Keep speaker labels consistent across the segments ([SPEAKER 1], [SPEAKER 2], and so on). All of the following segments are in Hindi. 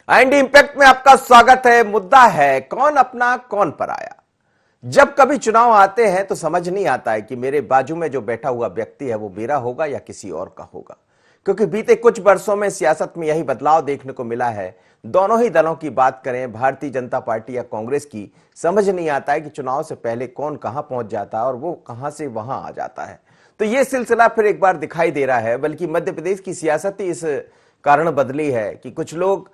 [SPEAKER 1] एंड इम्पैक्ट में आपका स्वागत है। मुद्दा है कौन अपना कौन पराया। जब कभी चुनाव आते हैं तो समझ नहीं आता है कि मेरे बाजू में जो बैठा हुआ व्यक्ति है वो मेरा होगा या किसी और का होगा, क्योंकि बीते कुछ वर्षों में सियासत में यही बदलाव देखने को मिला है। दोनों ही दलों की बात करें, भारतीय जनता पार्टी या कांग्रेस की, समझ नहीं आता है कि चुनाव से पहले कौन कहां पहुंच जाता है और वो कहां से वहां आ जाता है। तो ये सिलसिला फिर एक बार दिखाई दे रहा है, बल्कि मध्य प्रदेश की सियासत ही इस कारण बदली है कि कुछ लोग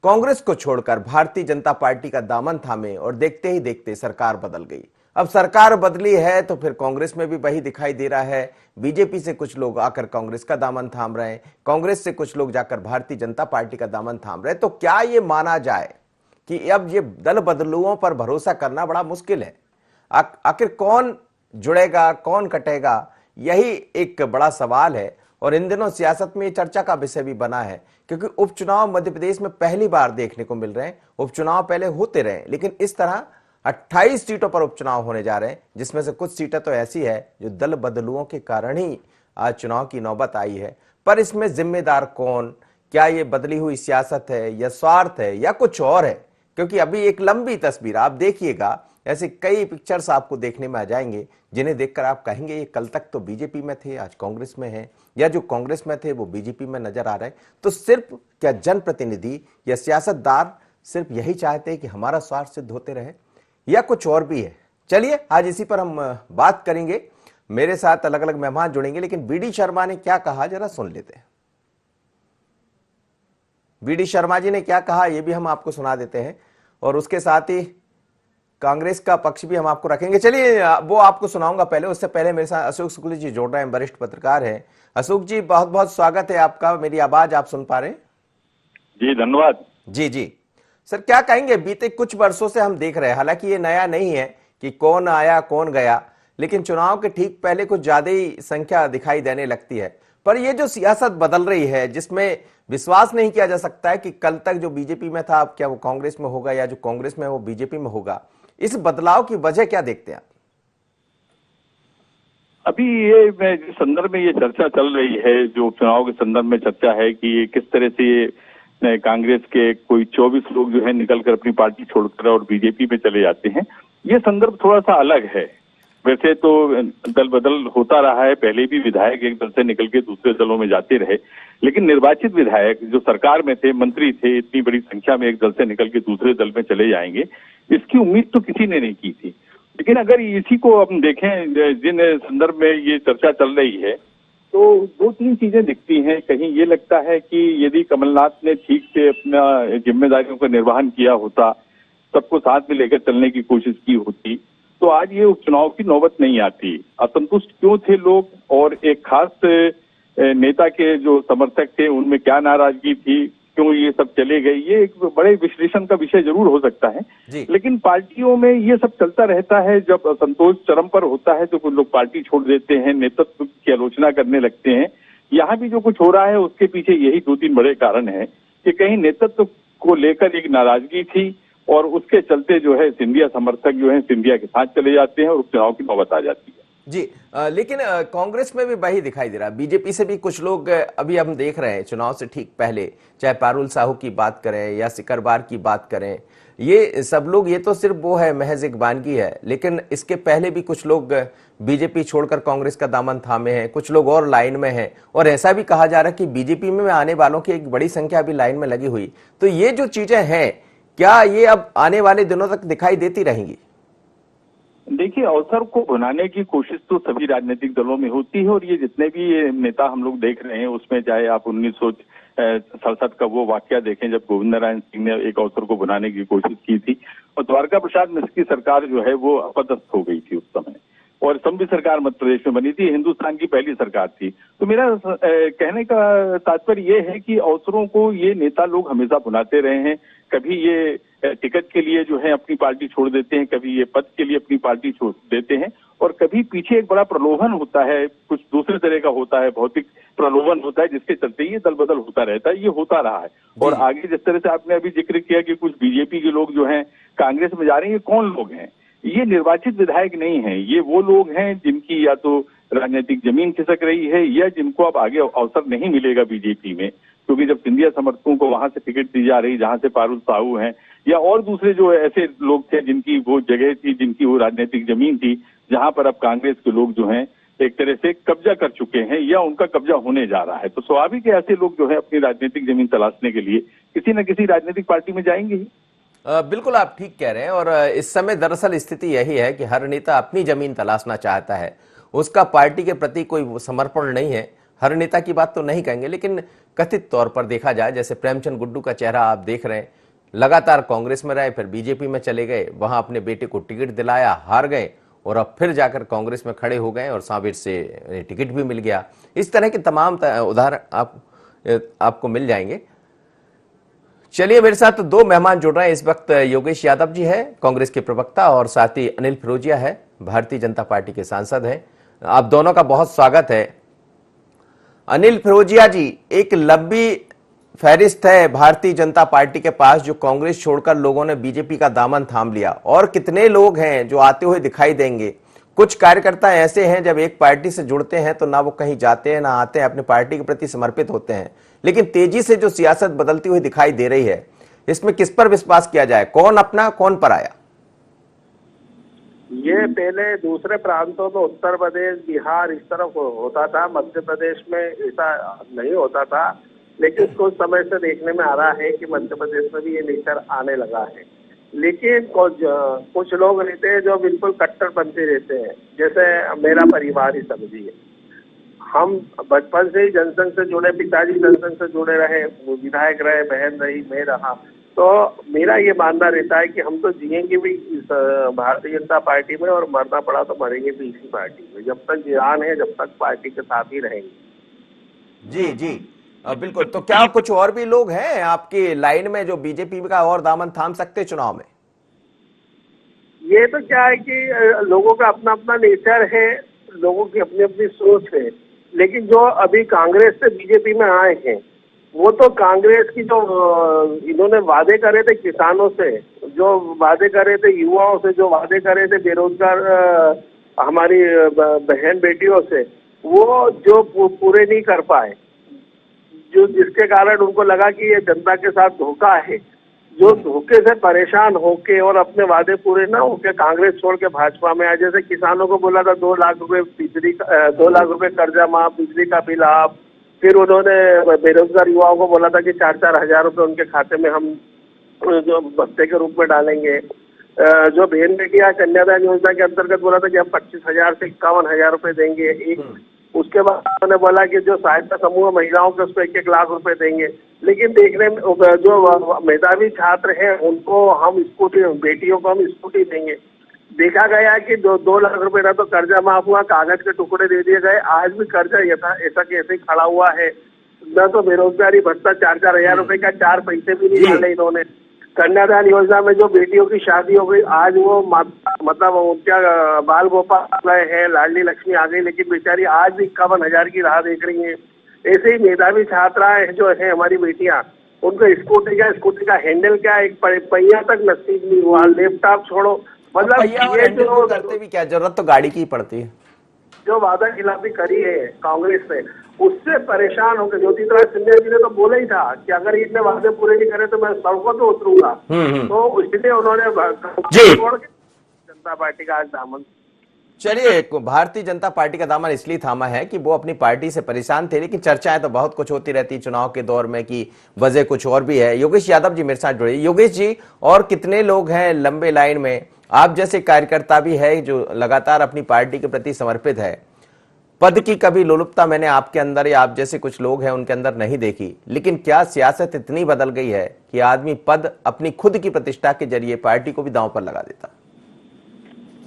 [SPEAKER 1] कांग्रेस को छोड़कर भारतीय जनता पार्टी का दामन थामे और देखते ही देखते सरकार बदल गई। अब सरकार बदली है तो फिर कांग्रेस में भी वही दिखाई दे रहा है। बीजेपी से कुछ लोग आकर कांग्रेस का दामन थाम रहे हैं, कांग्रेस से कुछ लोग जाकर भारतीय जनता पार्टी का दामन थाम रहे हैं। तो क्या ये माना जाए कि अब ये दल बदलुओं पर भरोसा करना बड़ा मुश्किल है? आखिर कौन जुड़ेगा कौन कटेगा, यही एक बड़ा सवाल है। और इन दिनों सियासत में चर्चा का विषय भी बना है, क्योंकि उपचुनाव मध्य प्रदेश में पहली बार देखने को मिल रहे हैं। उपचुनाव पहले होते रहे, लेकिन इस तरह 28 सीटों पर उपचुनाव होने जा रहे हैं, जिसमें से कुछ सीटें तो ऐसी है जो दल बदलुओं के कारण ही आज चुनाव की नौबत आई है। पर इसमें जिम्मेदार कौन? क्या ये बदली हुई सियासत है या स्वार्थ है या कुछ और है? क्योंकि अभी एक लंबी तस्वीर आप देखिएगा, ऐसे कई पिक्चर्स आपको देखने में आ जाएंगे जिन्हें देखकर आप कहेंगे ये कल तक तो बीजेपी में थे, आज कांग्रेस में हैं, या जो कांग्रेस में थे वो बीजेपी में नजर आ रहे हैं। तो सिर्फ क्या जनप्रतिनिधि या सियासतदार सिर्फ यही चाहते हैं कि हमारा स्वार्थ सिद्ध होते रहे, या कुछ और भी है? चलिए आज इसी पर हम बात करेंगे। मेरे साथ अलग अलग मेहमान जुड़ेंगे, लेकिन बीडी शर्मा ने क्या कहा जरा सुन लेते हैं। बीडी शर्मा जी ने क्या कहा ये भी हम आपको सुना देते हैं, और उसके साथ ही कांग्रेस का पक्ष भी हम आपको रखेंगे। चलिए वो आपको सुनाऊंगा पहले, उससे पहले मेरे साथ अशोक शुक्ल जी जोड़ रहे हैं, वरिष्ठ पत्रकार हैं। अशोक जी बहुत बहुत स्वागत है आपका। मेरी आवाज आप सुन पा रहे हैं?
[SPEAKER 2] जी धन्यवाद।
[SPEAKER 1] जी जी सर, क्या कहेंगे? बीते कुछ वर्षों से हम देख रहे हैं, हालांकि ये नया नहीं है कि कौन आया कौन गया, लेकिन चुनाव के ठीक पहले कुछ ज्यादा ही संख्या दिखाई देने लगती है। पर ये जो सियासत बदल रही है, जिसमें विश्वास नहीं किया जा सकता है कि कल तक जो बीजेपी में था अब क्या वो कांग्रेस में होगा, या जो कांग्रेस में वो बीजेपी में होगा, इस बदलाव की वजह क्या देखते हैं आप?
[SPEAKER 2] अभी ये जिस संदर्भ में ये चर्चा चल रही है, जो चुनाव के संदर्भ में चर्चा है कि ये किस तरह से ये कांग्रेस के कोई 24 लोग जो है निकलकर अपनी पार्टी छोड़कर और बीजेपी में चले जाते हैं, ये संदर्भ थोड़ा सा अलग है। वैसे तो दल बदल होता रहा है, पहले भी विधायक एक दल से निकल के दूसरे दलों में जाते रहे, लेकिन निर्वाचित विधायक जो सरकार में थे, मंत्री थे, इतनी बड़ी संख्या में एक दल से निकल के दूसरे दल में चले जाएंगे, इसकी उम्मीद तो किसी ने नहीं की थी। लेकिन अगर इसी को हम देखें जिन संदर्भ में ये चर्चा चल रही है, तो दो तीन चीजें दिखती हैं। कहीं ये लगता है कि यदि कमलनाथ ने ठीक से अपना जिम्मेदारियों का निर्वहन किया होता, सबको साथ में लेकर चलने की कोशिश की होती, तो आज ये उपचुनाव की नौबत नहीं आती। असंतुष्ट क्यों थे लोग, और एक खास नेता के जो समर्थक थे उनमें क्या नाराजगी थी, क्यों ये सब चले गए, ये एक बड़े विश्लेषण का विषय जरूर हो सकता है। लेकिन पार्टियों में ये सब चलता रहता है। जब असंतोष चरम पर होता है तो कुछ लोग पार्टी छोड़ देते हैं, नेतृत्व की आलोचना करने लगते हैं। यहाँ भी जो कुछ हो रहा है उसके पीछे यही दो तीन बड़े कारण हैं कि कहीं नेतृत्व को लेकर एक नाराजगी थी, और उसके चलते जो है सिंधिया समर्थक जो है सिंधिया के साथ चले जाते हैं और उपचुनाव की नौबत आ जाती है।
[SPEAKER 1] जी लेकिन कांग्रेस में भी वही दिखाई दे रहा है। बीजेपी से भी कुछ लोग अभी हम देख रहे हैं चुनाव से ठीक पहले, चाहे पारुल साहू की बात करें या सिकरवार की बात करें, ये सब लोग, ये तो सिर्फ वो है महज एक वानगी है, लेकिन इसके पहले भी कुछ लोग बीजेपी छोड़कर कांग्रेस का दामन थामे हैं, कुछ लोग और लाइन में हैं, और ऐसा भी कहा जा रहा है कि बीजेपी में आने वालों की एक बड़ी संख्या अभी लाइन में लगी हुई। तो ये जो चीजें हैं, क्या ये अब आने वाले दिनों तक दिखाई देती रहेंगी?
[SPEAKER 2] देखिए, अवसर को बनाने की कोशिश तो सभी राजनीतिक दलों में होती है, और ये जितने भी नेता हम लोग देख रहे हैं उसमें चाहे आप 1967 का वो वाकया देखें जब गोविंद नारायण सिंह ने एक अवसर को बनाने की कोशिश की थी और द्वारका प्रसाद मिश्र की सरकार जो है वो अपदस्थ हो गई थी उस समय, और संघ सरकार मध्य प्रदेश में बनी थी, हिंदुस्तान की पहली सरकार थी। तो मेरा कहने का तात्पर्य ये है कि अवसरों को ये नेता लोग हमेशा बुलाते रहे हैं। कभी ये टिकट के लिए जो है अपनी पार्टी छोड़ देते हैं, कभी ये पद के लिए अपनी पार्टी छोड़ देते हैं, और कभी पीछे एक बड़ा प्रलोभन होता है, कुछ दूसरे तरह का होता है, भौतिक प्रलोभन होता है, जिसके चलते ये दल बदल होता रहता है। ये होता रहा है। और आगे जिस तरह से आपने अभी जिक्र किया कि कुछ बीजेपी के लोग जो हैं कांग्रेस में जा रहे हैं, ये कौन लोग हैं? ये निर्वाचित विधायक नहीं हैं, ये वो लोग हैं जिनकी या तो राजनीतिक जमीन खिसक रही है, या जिनको अब आगे अवसर नहीं मिलेगा बीजेपी में, क्योंकि जब सिंधिया समर्थकों को वहां से टिकट दी जा रही, जहां से पारुल साहू हैं या और दूसरे जो ऐसे लोग थे जिनकी वो जगह थी, जिनकी वो राजनीतिक जमीन थी, जहां पर अब कांग्रेस के लोग जो हैं एक तरह से कब्जा कर चुके हैं या उनका कब्जा होने जा रहा है, तो स्वाभाविक है ऐसे लोग जो है अपनी राजनीतिक जमीन तलाशने के लिए किसी न किसी राजनीतिक पार्टी में जाएंगे ही।
[SPEAKER 1] बिल्कुल आप ठीक कह रहे हैं। और इस समय दरअसल स्थिति यही है कि हर नेता अपनी जमीन तलाशना चाहता है, उसका पार्टी के प्रति कोई समर्पण नहीं है। हर नेता की बात तो नहीं कहेंगे, लेकिन कथित तौर पर देखा जाए, जैसे प्रेमचंद गुड्डू का चेहरा आप देख रहे हैं, लगातार कांग्रेस में रहे, फिर बीजेपी में चले गए, वहां अपने बेटे को टिकट दिलाया, हार गए, और अब फिर जाकर कांग्रेस में खड़े हो गए और साबिर से टिकट भी मिल गया। इस तरह के तमाम उदाहरण आपको मिल जाएंगे। चलिए, मेरे साथ दो मेहमान जुड़ रहे हैं इस वक्त। योगेश यादव जी है, कांग्रेस के प्रवक्ता, और साथ ही अनिल फिरोजिया है, भारतीय जनता पार्टी के सांसद हैं। आप दोनों का बहुत स्वागत है। अनिल फिरोजिया जी, एक लंबी फहरिस्त है भारतीय जनता पार्टी के पास, जो कांग्रेस छोड़कर लोगों ने बीजेपी का दामन थाम लिया, और कितने लोग हैं जो आते हुए दिखाई देंगे। कुछ कार्यकर्ता ऐसे हैं, जब एक पार्टी से जुड़ते हैं तो ना वो कहीं जाते हैं ना आते हैं, अपने पार्टी के प्रति समर्पित होते हैं। लेकिन तेजी से जो सियासत बदलती हुई दिखाई दे रही है, इसमें किस पर विश्वास किया जाए? कौन अपना कौन पराया?
[SPEAKER 3] ये पहले दूसरे प्रांतों में उत्तर प्रदेश, बिहार इस तरफ होता था, मध्य प्रदेश में ऐसा नहीं होता था, लेकिन कुछ समय से देखने में आ रहा है कि मध्य प्रदेश में भी ये नेचर आने लगा है। लेकिन कुछ लोग रहते हैं जो बिल्कुल कट्टरपंथी रहते हैं, जैसे मेरा परिवार ही समझिए। हम बचपन से ही जनसंघ से जुड़े, पिताजी जनसंघ से जुड़े रहे, वो विधायक रहे, बहन रही, मैं रहा, तो मेरा ये मानना रहता है कि हम तो जिएंगे भी इस भारतीय जनता पार्टी में, और मरना पड़ा तो मरेंगे भी इसी पार्टी में। जब तक जान है, जब तक पार्टी के साथ ही रहेंगे।
[SPEAKER 1] जी जी, बिल्कुल। तो क्या कुछ और भी लोग हैं आपकी लाइन में जो बीजेपी का और दामन थाम सकते चुनाव में?
[SPEAKER 3] ये तो क्या है कि लोगों का अपना अपना नेचर है, लोगों की अपनी अपनी सोच है। लेकिन जो अभी कांग्रेस से बीजेपी में आए हैं, वो तो कांग्रेस की जो इन्होंने वादे करे थे किसानों से, जो वादे करे थे युवाओं से, जो वादे करे थे बेरोजगार हमारी बहन बेटियों से, वो जो पूरे नहीं कर पाए, जो जिसके कारण उनको लगा कि ये जनता के साथ धोखा है। जो धोखे से परेशान होके और अपने वादे पूरे ना होके कांग्रेस छोड़ के भाजपा में आए। जैसे किसानों को बोला था 2 लाख रुपए बिजली का 2 लाख रुपए कर्जा माफ, बिजली का बिल आप। फिर उन्होंने बेरोजगार युवाओं को बोला था कि 4-4 हजार रुपए उनके खाते में हम जो भत्ते के रूप में डालेंगे। जो बहन बेटियां कन्यादान योजना के अंतर्गत बोला था कि हम 25,000 से 51,000 रुपए देंगे एक। उसके बाद उन्होंने बोला कि जो सहायता समूह महिलाओं के उसको 1-1 लाख रुपए देंगे। लेकिन देखने में जो मेधावी छात्र हैं उनको हम स्कूटी, बेटियों को हम स्कूटी देंगे। देखा गया कि 2 लाख रुपए ना तो कर्जा माफ हुआ, कागज के टुकड़े दे दिए गए। आज भी कर्जा ऐसा कैसे खड़ा हुआ है। न तो बेरोजगारी भत्ता 4-4 हजार रुपए का 4 पैसे भी नहीं डाले इन्होंने। कन्यादान योजना में जो बेटियों की शादी हो गई, आज वो मतलब उनका बाल गोपाल है, लाडली लक्ष्मी आ गई, लेकिन बेचारी आज भी 51,000 की राह देख रही है। ऐसे ही मेधावी छात्राएं जो है हमारी बेटियां, उनको स्कूटी का हैंडल क्या, एक पहिया तक नसीब नहीं हुआ। लैपटॉप छोड़ो, मतलब ये जो
[SPEAKER 1] करते भी क्या, जरूरत तो गाड़ी की ही पड़ती है।
[SPEAKER 3] जो वादा खिलाफी करी है कांग्रेस ने, उससे परेशान होकर ज्योतिरादित्य सिंधिया जी ने तो बोला ही था कि अगर इतने वादे पूरे नहीं करे तो मैं सड़कों पे उतरूंगा। तो इसलिए उन्होंने छोड़ के जनता पार्टी का आज दामन।
[SPEAKER 1] चलिए, भारतीय जनता पार्टी का दामन इसलिए थामा है कि वो अपनी पार्टी से परेशान थे, लेकिन चर्चाएं तो बहुत कुछ होती रहती चुनाव के दौर में कि वजह कुछ और भी है। योगेश यादव जी मेरे साथ जुड़े। योगेश जी, और कितने लोग हैं लंबे लाइन में, आप जैसे कार्यकर्ता भी है जो लगातार अपनी पार्टी के प्रति समर्पित है। पद की कभी लोलुपता मैंने आपके अंदर या आप जैसे कुछ लोग हैं उनके अंदर नहीं देखी, लेकिन क्या सियासत इतनी बदल गई है कि आदमी पद अपनी खुद की प्रतिष्ठा के जरिए पार्टी को भी दांव पर लगा देता?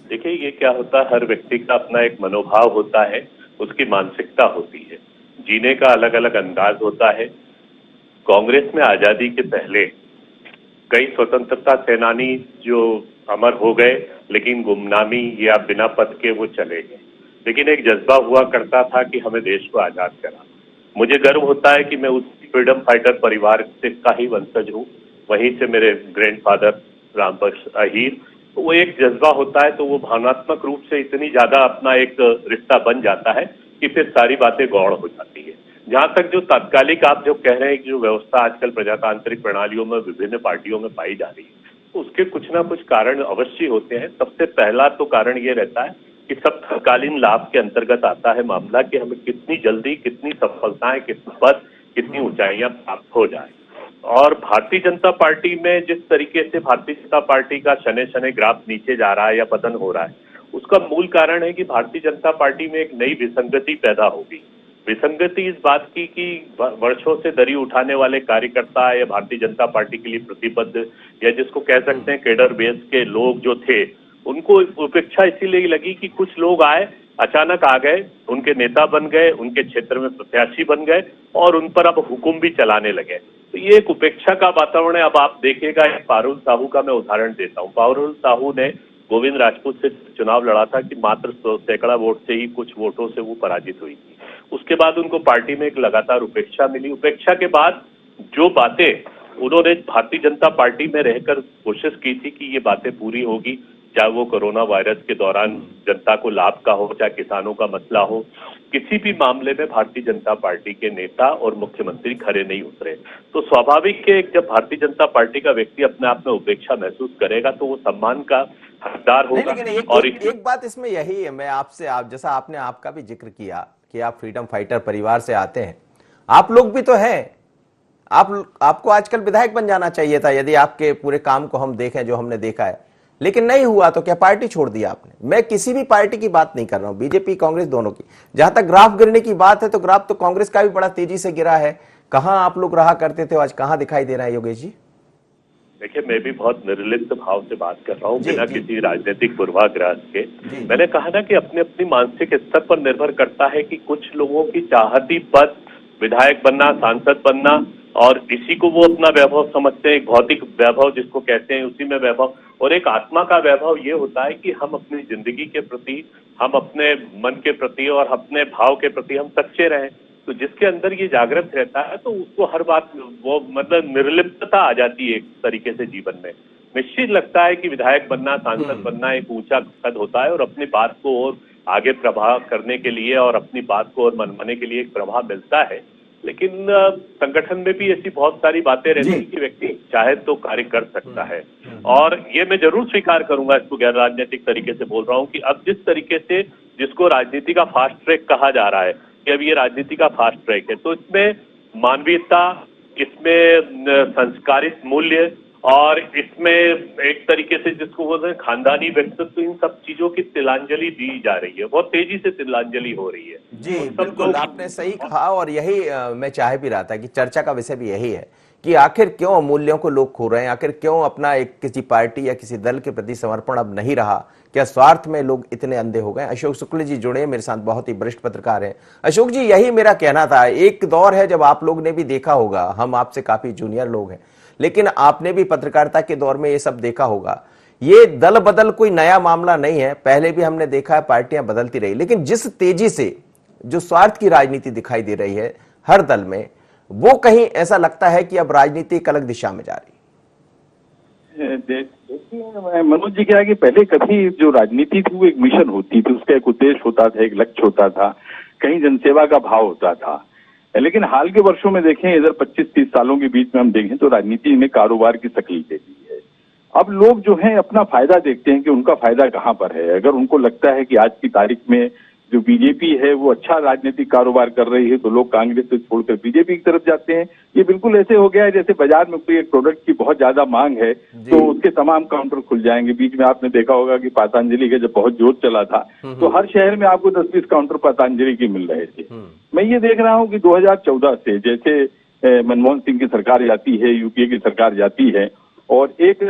[SPEAKER 4] देखिए, ये क्या होता है, हर व्यक्ति का अपना एक मनोभाव होता है, उसकी मानसिकता होती है, जीने का अलग अलग अंदाज होता है। कांग्रेस में आजादी के पहले कई स्वतंत्रता सेनानी जो अमर हो गए, लेकिन गुमनामी या बिना पद के वो चले गए। लेकिन एक जज्बा हुआ करता था कि हमें देश को आजाद करा। मुझे गर्व होता है कि मैं उस फ्रीडम फाइटर परिवार से का ही वंशज हूँ। वहीं से मेरे ग्रैंडफादर रामबख्श अहीर तो वो एक जज्बा होता है, तो वो भावनात्मक रूप से इतनी ज्यादा अपना एक रिश्ता बन जाता है कि फिर सारी बातें गौड़ हो जाती है। जहां तक जो तात्कालिक आप जो कह रहे हैं कि जो व्यवस्था आजकल प्रजातांत्रिक प्रणालियों में विभिन्न पार्टियों में पाई जा रही है, तो उसके कुछ ना कुछ कारण अवश्य होते हैं। सबसे पहला तो कारण ये रहता है कि सब तत्कालीन लाभ के अंतर्गत आता है मामला कि हमें कितनी जल्दी कितनी सफलताएं, कितना पद, कितनी ऊंचाइयां प्राप्त हो जाए। और भारतीय जनता पार्टी में जिस तरीके से भारतीय जनता पार्टी का शनै शनै ग्राफ नीचे जा रहा है या पतन हो रहा है, उसका मूल कारण है कि भारतीय जनता पार्टी में एक नई विसंगति पैदा होगी। विसंगति इस बात की कि वर्षों से दरी उठाने वाले कार्यकर्ता या भारतीय जनता पार्टी के लिए प्रतिबद्ध या जिसको कह सकते हैं केडर बेस के लोग जो थे, उनको उपेक्षा इसीलिए लगी कि कुछ लोग आए, अचानक आ गए, उनके नेता बन गए, उनके क्षेत्र में प्रत्याशी बन गए और उन पर अब हुक्म भी चलाने लगे। तो ये एक उपेक्षा का वातावरण है। अब आप देखिएगा, पारुल साहू का मैं उदाहरण देता हूँ। पारुल साहू ने गोविंद राजपूत से चुनाव लड़ा था कि मात्र सैकड़ा वोट से ही, कुछ वोटों से वो पराजित हुई थी। उसके बाद उनको पार्टी में एक लगातार उपेक्षा मिली। उपेक्षा के बाद जो बातें उन्होंने भारतीय जनता पार्टी में रहकर कोशिश की थी कि ये बातें पूरी होगी, चाहे वो कोरोना वायरस के दौरान जनता को लाभ का हो, चाहे किसानों का मसला हो, किसी भी मामले में भारतीय जनता पार्टी के नेता और मुख्यमंत्री खरे नहीं उतरे। तो स्वाभाविक है जब भारतीय जनता पार्टी का व्यक्ति अपने आप में उपेक्षा महसूस करेगा तो वो सम्मान का हकदार
[SPEAKER 1] नहीं,
[SPEAKER 4] होगा।
[SPEAKER 1] लेकिन
[SPEAKER 4] और
[SPEAKER 1] एक बात इसमें यही है, मैं आपसे जैसा आपने आपका भी जिक्र किया कि आप फ्रीडम फाइटर परिवार से आते हैं, आप लोग भी तो हैं। आपको आजकल विधायक बन जाना चाहिए था यदि आपके पूरे काम को हम देखें जो हमने देखा है, लेकिन नहीं हुआ तो क्या पार्टी छोड़ दिया आपने? मैं किसी भी पार्टी की बात नहीं कर रहा हूं, बीजेपी कांग्रेस दोनों की। जहां तक ग्राफ गिरने की बात है तो ग्राफ तो कांग्रेस का भी बड़ा तेजी से गिरा है। कहां आप लोग रहा करते थे, आज कहां दिखाई दे रहा है योगेश जी?
[SPEAKER 4] देखिए, मैं भी बहुत निर्लिप्त भाव से बात कर रहा हूँ, बिना
[SPEAKER 1] जी।
[SPEAKER 4] किसी राजनीतिक पूर्वाग्रह के। मैंने कहा ना कि अपने अपनी मानसिक स्तर पर निर्भर करता है कि कुछ लोगों की चाहती पद, विधायक बनना, सांसद बनना, और इसी को वो अपना वैभव समझते हैं, एक भौतिक वैभव जिसको कहते हैं, उसी में वैभव। और एक आत्मा का वैभव ये होता है कि हम अपनी जिंदगी के प्रति, हम अपने मन के प्रति और अपने भाव के प्रति हम सच्चे रहें। तो जिसके अंदर ये जागृत रहता है तो उसको हर बात वो मतलब निर्लिप्तता आ जाती है एक तरीके से जीवन में। निश्चित लगता है कि विधायक बनना, सांसद बनना एक ऊंचा पद होता है और अपनी बात को और आगे प्रभाव करने के लिए और अपनी बात को और मनवाने के लिए एक प्रभाव मिलता है। लेकिन संगठन में भी ऐसी बहुत सारी बातें रहती हैं कि व्यक्ति चाहे तो कार्य कर सकता है। और ये मैं जरूर स्वीकार करूंगा, इसको गैर राजनीतिक तरीके से बोल रहा हूँ कि अब जिस तरीके से जिसको राजनीति का फास्ट ट्रैक कहा जा रहा है कि अब ये राजनीति का फास्ट ट्रैक है, तो इसमें मानवीयता, इसमें संस्कारित मूल्य और इसमें एक तरीके से जिसको बोलते हैं खानदानी व्यक्तित्व, इन सब चीजों की तिलांजलि दी जा रही है। बहुत तेजी से तिलांजलि हो रही है।
[SPEAKER 1] जी बिल्कुल, आपने सही कहा। और यही मैं चाह भी रहा था कि चर्चा का विषय भी यही है कि आखिर क्यों मूल्यों को लोग खो रहे हैं, आखिर क्यों अपना एक किसी पार्टी या किसी दल के प्रति समर्पण अब नहीं रहा, क्या स्वार्थ में लोग इतने अंधे हो गए? अशोक शुक्ल जी जुड़े मेरे साथ, बहुत ही वरिष्ठ पत्रकार हैं। अशोक जी, यही मेरा कहना था। एक दौर है जब आप लोग ने भी देखा होगा, हम आपसे काफी जूनियर लोग हैं, लेकिन आपने भी पत्रकारिता के दौर में ये सब देखा होगा। ये दल बदल कोई नया मामला नहीं है, पहले भी हमने देखा है, पार्टियां बदलती रही, लेकिन जिस तेजी से जो स्वार्थ की राजनीति दिखाई दे रही है हर दल में, वो कहीं ऐसा लगता है कि अब राजनीति एक अलग दिशा में जा रही है।
[SPEAKER 2] देखिए मनोज जी, क्या है कि पहले कभी जो राजनीति थी वो एक मिशन होती थी, उसका एक उद्देश्य होता था, एक लक्ष्य होता था, कहीं जनसेवा का भाव होता था। लेकिन हाल के वर्षों में देखें, इधर 25-30 सालों के बीच में हम देखें तो राजनीति में कारोबार की शक्ल ले ली है। अब लोग जो है अपना फायदा देखते हैं कि उनका फायदा कहाँ पर है। अगर उनको लगता है कि आज की तारीख में जो बीजेपी है वो अच्छा राजनीतिक कारोबार कर रही है तो लोग कांग्रेस से छोड़कर बीजेपी की तरफ जाते हैं। ये बिल्कुल ऐसे हो गया है जैसे बाजार में कोई एक प्रोडक्ट की बहुत ज्यादा मांग है तो उसके तमाम काउंटर खुल जाएंगे। बीच में आपने देखा होगा कि पतंजलि का जब बहुत जोर चला था तो हर शहर में आपको 10-20 काउंटर पतंजलि के मिल रहे थे। मैं ये देख रहा हूँ कि 2014 से जैसे मनमोहन सिंह की सरकार जाती है, यूपीए की सरकार जाती है और एक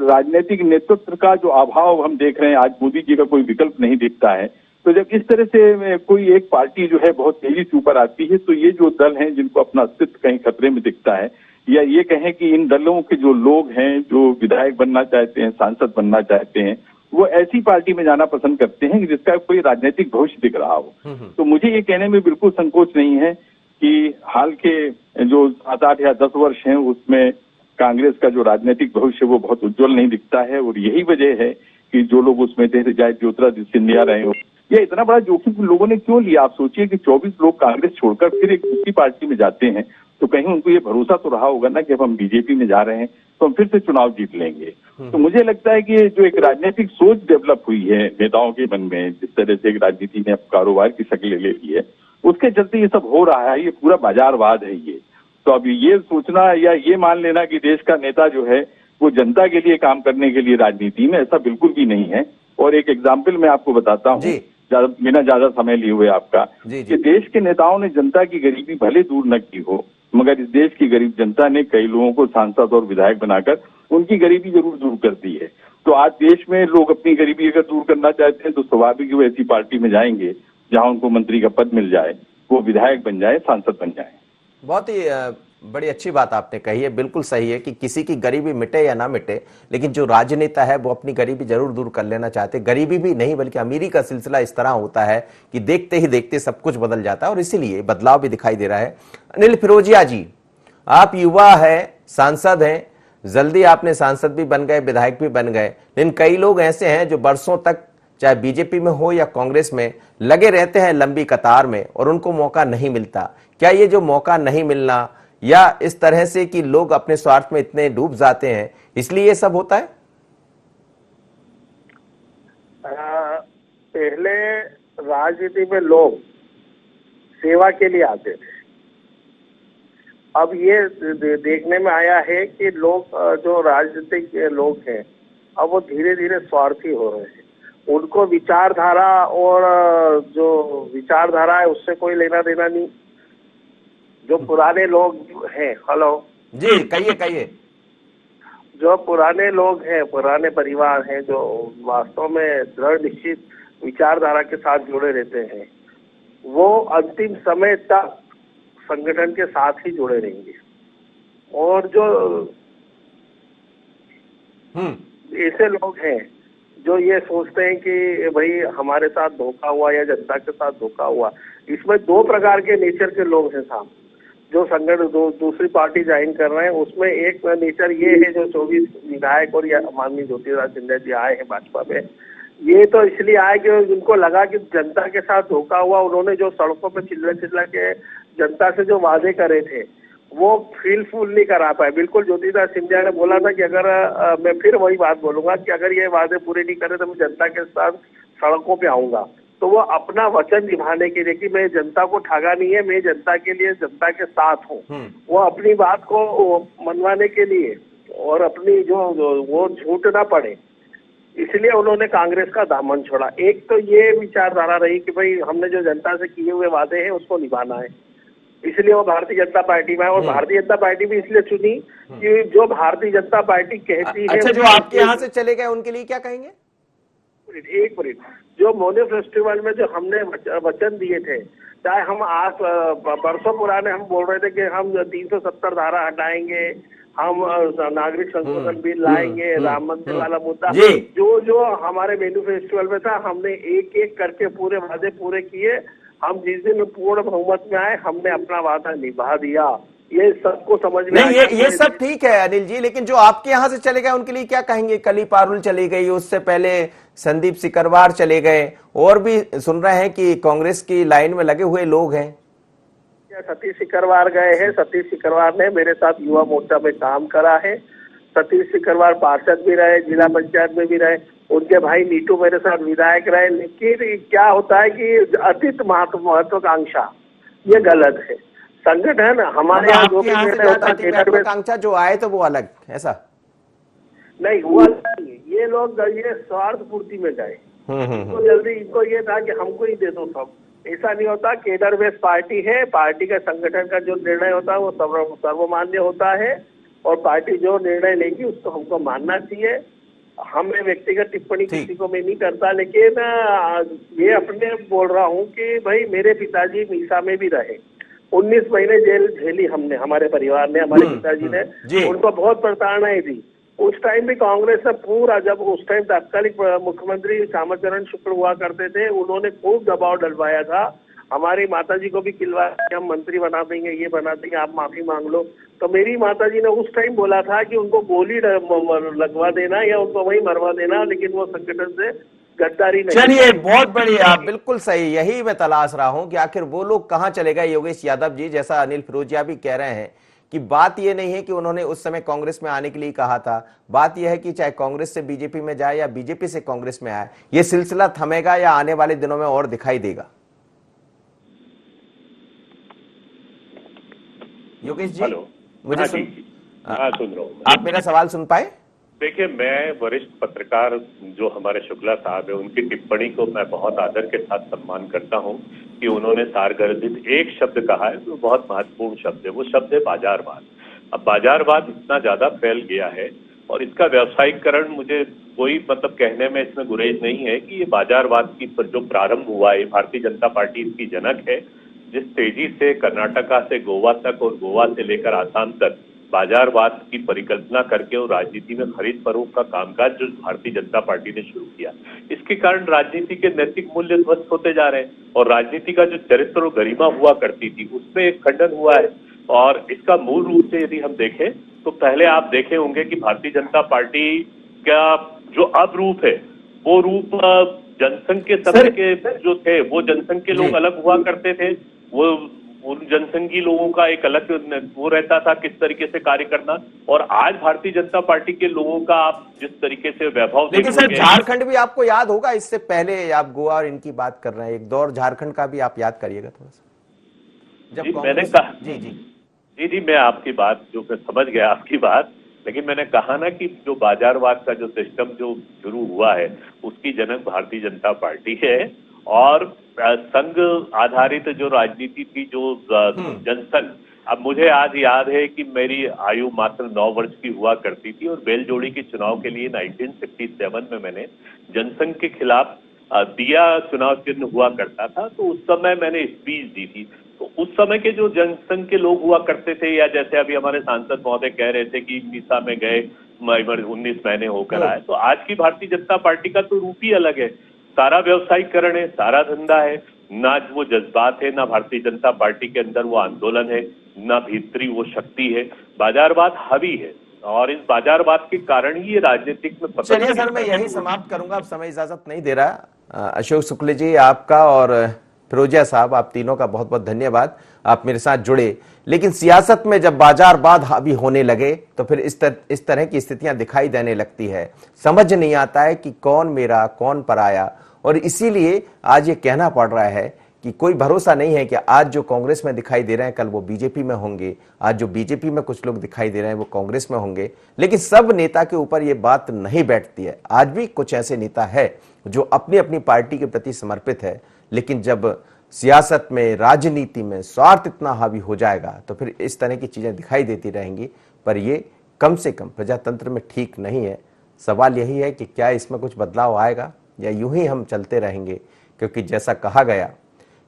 [SPEAKER 2] राजनीतिक नेतृत्व का जो अभाव हम देख रहे हैं, आज मोदी जी का कोई विकल्प नहीं दिखता है। तो जब इस तरह से कोई एक पार्टी जो है बहुत तेजी से ऊपर आती है तो ये जो दल हैं जिनको अपना अस्तित्व कहीं खतरे में दिखता है, या ये कहें कि इन दलों के जो लोग हैं जो विधायक बनना चाहते हैं, सांसद बनना चाहते हैं, वो ऐसी पार्टी में जाना पसंद करते हैं जिसका कोई राजनीतिक भविष्य दिख रहा हो। तो मुझे ये कहने में बिल्कुल संकोच नहीं है कि हाल के जो 7-8 या 10 वर्ष हैं उसमें कांग्रेस का जो राजनीतिक भविष्य वो बहुत उज्जवल नहीं दिखता है। और यही वजह है कि जो लोग उसमें थे, चाहे ज्योतिरादित्य सिंधिया रहे हो, ये इतना बड़ा जोखिम लोगों ने क्यों लिया? आप सोचिए कि 24 लोग कांग्रेस छोड़कर फिर एक दूसरी पार्टी में जाते हैं, तो कहीं उनको ये भरोसा तो रहा होगा ना कि अब हम बीजेपी में जा रहे हैं तो हम फिर से चुनाव जीत लेंगे। तो मुझे लगता है कि ये जो एक राजनीतिक सोच डेवलप हुई है नेताओं के मन में, जिस तरह से एक राजनीति ने अब कारोबार की शक्ल ले ली है, उसके चलते ये सब हो रहा है। ये पूरा बाजारवाद है ये। तो अब ये सोचना या ये मान लेना कि देश का नेता जो है वो जनता के लिए काम करने के लिए राजनीति में, ऐसा बिल्कुल भी नहीं है। और एक एग्जाम्पल मैं आपको बताता हूँ, बिना ज्यादा समय लिए हुए आपका, कि देश के नेताओं ने जनता की गरीबी भले दूर न की हो, मगर इस देश की गरीब जनता ने कई लोगों को सांसद और विधायक बनाकर उनकी गरीबी जरूर दूर कर दी है। तो आज देश में लोग अपनी गरीबी अगर दूर करना चाहते हैं तो स्वाभाविक वो ऐसी पार्टी में जाएंगे जहां उनको मंत्री का पद मिल जाए, वो विधायक बन जाए, सांसद बन जाए।
[SPEAKER 1] बहुत ही बड़ी अच्छी बात आपने कही है। बिल्कुल सही है कि किसी की गरीबी मिटे या ना मिटे, लेकिन जो राजनेता है वो अपनी गरीबी जरूर दूर कर लेना चाहते। गरीबी भी नहीं बल्कि अमीरी का सिलसिला इस तरह होता है कि देखते ही देखते सब कुछ बदल जाता है, और इसीलिए बदलाव भी दिखाई दे रहा है। अनिल फिरोजिया जी, आप युवा है, सांसद हैं, जल्दी आपने सांसद भी बन गए, विधायक भी बन गए, लेकिन कई लोग ऐसे हैं जो बरसों तक चाहे बीजेपी में हो या कांग्रेस में लगे रहते हैं लंबी कतार में, और उनको मौका नहीं मिलता। क्या ये जो मौका नहीं मिलना या इस तरह से कि लोग अपने स्वार्थ में इतने डूब जाते हैं, इसलिए ये सब होता है?
[SPEAKER 3] पहले राजनीति में लोग सेवा के लिए आते थे। अब ये देखने में आया है कि लोग जो राजनीतिक लोग हैं अब वो धीरे धीरे स्वार्थी हो रहे हैं। उनको विचारधारा और जो विचारधारा है उससे कोई लेना देना नहीं। जो पुराने लोग हैं, हेलो
[SPEAKER 1] जी कहिए,
[SPEAKER 3] जो पुराने लोग हैं, पुराने परिवार हैं, जो वास्तव में दृढ़ निश्चित विचारधारा के साथ जुड़े रहते हैं, वो अंतिम समय तक संगठन के साथ ही जुड़े रहेंगे। और जो ऐसे लोग हैं जो ये सोचते हैं कि भाई हमारे साथ धोखा हुआ या जनता के साथ धोखा हुआ, इसमें दो प्रकार के नेचर के लोग हैं साहब जो संगठन दूसरी पार्टी ज्वाइन कर रहे हैं। उसमें एक नेचर ये है जो 24 विधायक और या माननीय ज्योतिरादित्य सिंधिया जी आए हैं भाजपा में, ये तो इसलिए आए कि उनको लगा कि जनता के साथ धोखा हुआ। उन्होंने जो सड़कों पर चिल्ला के जनता से जो वादे करे थे वो फुल नहीं करा पाए। बिल्कुल ज्योतिरादित्य सिंधिया ने बोला था कि अगर मैं फिर वही बात बोलूंगा कि अगर ये वादे पूरे नहीं करे तो मैं जनता के साथ सड़कों पे आऊंगा। तो वो अपना वचन निभाने के लिए कि मैं जनता को ठगा नहीं है, मैं जनता के लिए जनता के साथ हूँ, वो अपनी बात को मनवाने के लिए और अपनी जो वो झूठ ना पड़े, इसलिए उन्होंने कांग्रेस का दामन छोड़ा। एक तो ये विचारधारा रही कि भाई हमने जो जनता से किए हुए वादे हैं उसको निभाना है, इसलिए वो भारतीय जनता पार्टी में है। और भारतीय जनता पार्टी भी इसलिए चुनी कि जो भारतीय जनता पार्टी कहती है।
[SPEAKER 1] अच्छा, जो आपके यहाँ से चले गए उनके लिए क्या कहेंगे?
[SPEAKER 3] एक मिनट, जो मोने फेस्टिवल में जो हमने वचन दिए थे, चाहे हम आज बरसों पुराने हम बोल रहे थे कि हम 370 धारा हटाएंगे, हम नागरिक संशोधन बिल लाएंगे, राम मंदिर वाला मुद्दा, जो जो हमारे मेनू फेस्टिवल में था, हमने एक एक करके पूरे वादे पूरे किए। हम जिस दिन पूर्ण बहुमत में आए हमने अपना वादा निभा दिया। ये सबको समझ में
[SPEAKER 1] नहीं, ये सब ठीक है अनिल जी, लेकिन जो आपके यहाँ से चले गए उनके लिए क्या कहेंगे? कली पारुल चली गई, उससे पहले संदीप सिकरवार चले गए, और भी सुन रहे हैं कि कांग्रेस की लाइन में लगे हुए लोग हैं।
[SPEAKER 3] सतीश सिकरवार गए हैं। सतीश सिकरवार ने मेरे साथ युवा मोर्चा में काम करा है। सतीश सिकरवार पार्षद भी रहे, जिला पंचायत में भी रहे, उनके भाई नीटू मेरे साथ विधायक रहे। लेकिन क्या होता है कि अतीत महत्वाकांक्षा ये गलत है। संगठन हमारे यहाँ जो भी निर्णय होता है,
[SPEAKER 1] महत्वाकांक्षा जो आए तो वो अलग, ऐसा
[SPEAKER 3] नहीं हुआ। ये लोग ये स्वार्थ पूर्ति में गए, तो जल्दी इनको ये था कि हमको ही दे दो सब। ऐसा नहीं होता। केडर बेस पार्टी है, पार्टी का संगठन का जो निर्णय होता है वो सर्वमान्य होता है, और पार्टी जो निर्णय लेगी उसको हमको मानना चाहिए। हमें व्यक्तिगत टिप्पणी किसी को मैं नहीं करता, लेकिन ये अपने बोल रहा हूँ कि भाई मेरे पिताजी मीसा में भी रहे, 19 महीने जेल झेली हमने, हमारे परिवार ने, हमारे पिताजी ने, उनको बहुत प्रताड़नाएं दी। उस टाइम भी कांग्रेस ने पूरा, जब उस टाइम तत्कालिक मुख्यमंत्री श्यामा चरण शुक्ल हुआ करते थे, उन्होंने खूब दबाव डलवाया था हमारी माताजी को भी खिलवा के हम मंत्री बना देंगे, ये बना देंगे, आप माफी मांग लो। तो मेरी माताजी ने उस टाइम बोला था कि उनको गोली लगवा देना या उनको वहीं मरवा देना, लेकिन वो संगठन से गद्दारी नहीं।
[SPEAKER 1] चलिए, बहुत बढ़िया, बिल्कुल सही, यही मैं तलाश रहा हूं कि आखिर वो लोग कहां चले गए। योगेश यादव जी, जैसा अनिल फिरोजिया भी कह रहे हैं कि बात यह नहीं है कि उन्होंने उस समय कांग्रेस में आने के लिए कहा था, बात यह है कि चाहे कांग्रेस से बीजेपी में जाए या बीजेपी से कांग्रेस में आए, ये सिलसिला थमेगा या आने वाले दिनों में और दिखाई देगा। योगेश जी, मुझे
[SPEAKER 4] सुन रहा हूँ।
[SPEAKER 1] आप मेरा सवाल सुन पाए?
[SPEAKER 4] देखिए, मैं वरिष्ठ पत्रकार जो हमारे शुक्ला साहब है, उनकी टिप्पणी को मैं बहुत आदर के साथ सम्मान करता हूं कि उन्होंने सारगर्भित एक शब्द कहा है जो बहुत महत्वपूर्ण शब्द है, वो शब्द है बाजारवाद। अब बाजारवाद इतना ज्यादा फैल गया है और इसका व्यावसायिकरण, मुझे कोई मतलब कहने में इसमें गुरेज नहीं है कि ये बाजारवाद की जो प्रारंभ हुआ है, भारतीय जनता पार्टी इसकी जनक है। जिस तेजी से कर्नाटका से गोवा तक और गोवा से लेकर आसाम तक बाजारवाद की परिकल्पना करके और राजनीति में खरीद फरोख्त का कामकाज जो भारतीय जनता पार्टी ने शुरू किया, इसके कारण राजनीति के नैतिक मूल्य ध्वस्त होते जा रहे हैं और राजनीति का जो चरित्र और गरिमा हुआ करती थी उसमें एक खंडन हुआ है। और इसका मूल रूप से यदि हम देखें तो पहले आप देखे होंगे कि भारतीय जनता पार्टी का जो अब रूप है वो रूप जनसंघ के समय के जो थे वो जनसंघ के लोग अलग हुआ करते थे, वो उन जनसंघी लोगों का एक अलग वो रहता था किस तरीके से कार्य करना, और आज भारतीय जनता पार्टी के लोगों का आप जिस तरीके से वैभव।
[SPEAKER 1] लेकिन सर, झारखंड भी आपको याद होगा, इससे पहले आप गोवा और इनकी बात कर रहे हैं, एक दौर झारखंड का भी आप याद करिएगा थोड़ा सा, जब
[SPEAKER 4] मैंने कहा
[SPEAKER 1] जी,
[SPEAKER 4] मैं आपकी बात जो मैं समझ गया आपकी बात, लेकिन मैंने कहा ना कि जो बाजारवाद का जो सिस्टम जो शुरू हुआ है उसकी जनक भारतीय जनता पार्टी है। और संघ आधारित जो राजनीति थी, जो जनसंघ, अब मुझे आज याद है कि मेरी आयु मात्र 9 वर्ष की हुआ करती थी और बेलजोड़ी के चुनाव के लिए 1967 में मैंने जनसंघ के खिलाफ दिया चुनाव चिन्ह हुआ करता था, तो उस समय मैंने स्पीच दी थी। तो उस समय के जो जनसंघ के लोग हुआ करते थे, या जैसे अभी हमारे सांसद महोदय कह रहे थे कि मीसा में गए 19 महीने होकर आए, तो आज की भारतीय जनता पार्टी का तो रूप ही अलग है। सारा व्यवसायीकरण है, सारा धंधा है, ना वो जज्बात है, ना भारतीय जनता पार्टी के अंदर वो आंदोलन है, ना भीतरी वो शक्ति है। बाजारवाद हावी है और इस बाजारवाद के कारण ही ये राजनीतिक में पतन।
[SPEAKER 1] चलिए सर, मैं यही समाप्त करूंगा, अब समय इजाजत नहीं दे रहा। अशोक शुक्ल जी, आपका और फिरोजिया साहब, आप तीनों का बहुत बहुत धन्यवाद, आप मेरे साथ जुड़े। लेकिन सियासत में जब बाजारवाद हावी होने लगे तो फिर इस तरह की स्थितियां दिखाई देने लगती है, समझ नहीं आता है कि कौन मेरा कौन पराया। और इसीलिए आज ये कहना पड़ रहा है कि कोई भरोसा नहीं है कि आज जो कांग्रेस में दिखाई दे रहे हैं कल वो बीजेपी में होंगे, आज जो बीजेपी में कुछ लोग दिखाई दे रहे हैं वो कांग्रेस में होंगे। लेकिन सब नेता के ऊपर ये बात नहीं बैठती है। आज भी कुछ ऐसे नेता है जो अपनी अपनी पार्टी के प्रति समर्पित है, लेकिन जब सियासत में, राजनीति में स्वार्थ इतना हावी हो जाएगा तो फिर इस तरह की चीजें दिखाई देती रहेंगी। पर ये कम से कम प्रजातंत्र में ठीक नहीं है। सवाल यही है कि क्या इसमें कुछ बदलाव आएगा या यूं ही हम चलते रहेंगे, क्योंकि जैसा कहा गया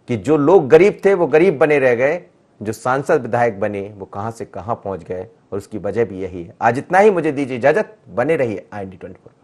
[SPEAKER 1] कि जो लोग गरीब थे वो गरीब बने रह गए, जो सांसद विधायक बने वो कहां से कहां पहुंच गए, और उसकी वजह भी यही है। आज इतना ही, मुझे दीजिए इजाजत, बने रहिए IND24।